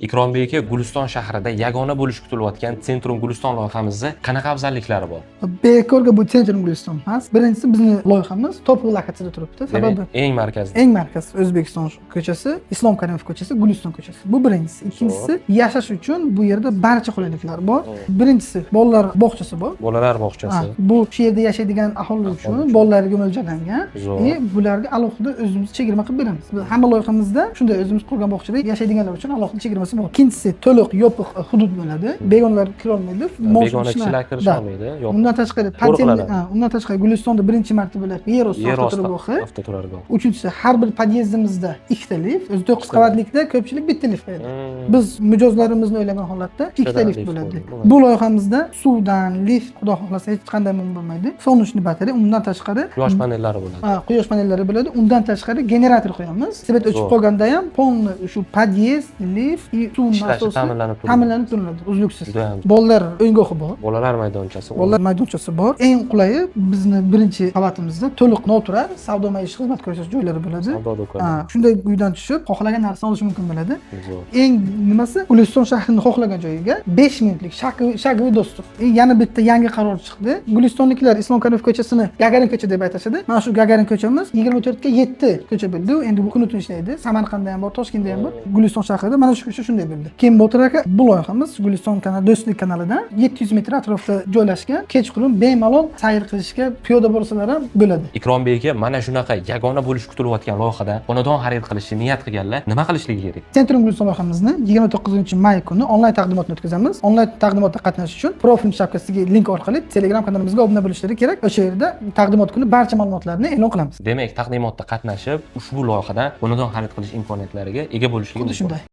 Ikrombek aka, Guliston shahrida yagona bo'lish kutilayotgan Centrum Guliston loyihamizda qanaqa afzalliklari bor? Bekorga bu Centrum Guliston emas. Birinchisi bizning loyihamiz To'piq lokatsiyada turibdi. Sababi eng markazda. eng markaz O'zbekiston ko'chasi, Islom Karimov ko'chasi, Guliston ko'chasi. Bu birinchisi. Ikkinchisi, yashash uchun bu yerda barcha qulayliklar bor. Birinchisi, bolalar bog'chasi bor. Bolalar bog'chasi. Bu shu yerda yashaydigan aholi uchun bolalarga mo'ljallangan. Zo'r. Bularga alohida o'zimiz chegirma qilib beramiz. Biz hamma loyihamizda shunday o'zimiz qurgan bog'chada yashaydiganlar uchun alohida chegirmasi bor. Ikkinchisi, to'liq yopiq hudud bo'ladi. Begonalar kira olmaydi. Begona kishilar kirisha olmaydi. Yo'q. Undan tashqari undan tashqari Gulistonda birinchi marotaba yer osti avtoturargoh. Uchinchisi, har bir podyezdimizda ikkita lift. O'zi 9 qavatlikda ko'pchilik bitta lift qo'yadi. Biz mijozlarimizni o'ylagan holatda ikkita lift bo'ladi. Bu loyihamizda suvdan, lift, xudo xohlasa hech qanday muammo bo'lmaydi. So'nishli batarey, undan tashqari Quyosh panellari bo'ladi. Quyosh panellari bo'ladi. Undan tashqari generator qo'yamiz. Svet o'chib qolganda ham polni shu podyezd, lift, suv nasosi ta'minlanib turiladi uzluksiz. Bolalar o'yingohi bor. Bolalar maydonchasi. Bolalar maydonchasi bor. Eng qulayi bizni birinchi qavatimizda to'liq noturar savdo maishiy xizmat ko'rsatish joylari bo'ladi. Savdo do'konlari. Shunday uydan tushib, xohlagan narsani olish mumkin bo'ladi. Zo'r. Eng nimasi, Guliston shahrining xohlagan joyiga 5 minutlik shagoviy dostуп. Yana bitta yangi qaror chiqdi. Gulistonliklar Islom Karimov ko'chasini Gagarin ko'cha deb aytashadi. Mana shu Gagarin ko'chamiz 24 ga 7 ko'cha bo'ldi. Endi bu kun o'tib ishlaydi. Samarqandda ham bor, Toshkentda ham bor. Guliston shahrida mana shu ko'cha shunday bo'ldi. Keyin Botir aka, bu loyihamiz Guliston kanali Do'stlik kanalidan 700 metr atrofda joylashgan. Kechqurun bemalol sayr qilishga, piyoda bo'lsalar ham bo'ladi. Ikrombek aka, mana shunaqa yagona bo'lish kutilayotgan loyihada xonadon xarid qilishni niyat qilganlar nima qilishligi kerak? Centrum Guliston loyihamizni 29-may kuni onlayn taqdimotni o'tkazamiz. Onlayn taqdimotda qatnashish uchun profil shapkasidagi link orqali Telegram kanalimizga obuna bo'lishlari kerak. O'sha yerda taqdimot kuni barcha ma'lumotlarni e'lon qilamiz. Demak, taqdimotda qatnashib, ushbu loyihadan xonadon xarid qilish imkoniyatlariga ega bo'lishligi mumkin. Shunday.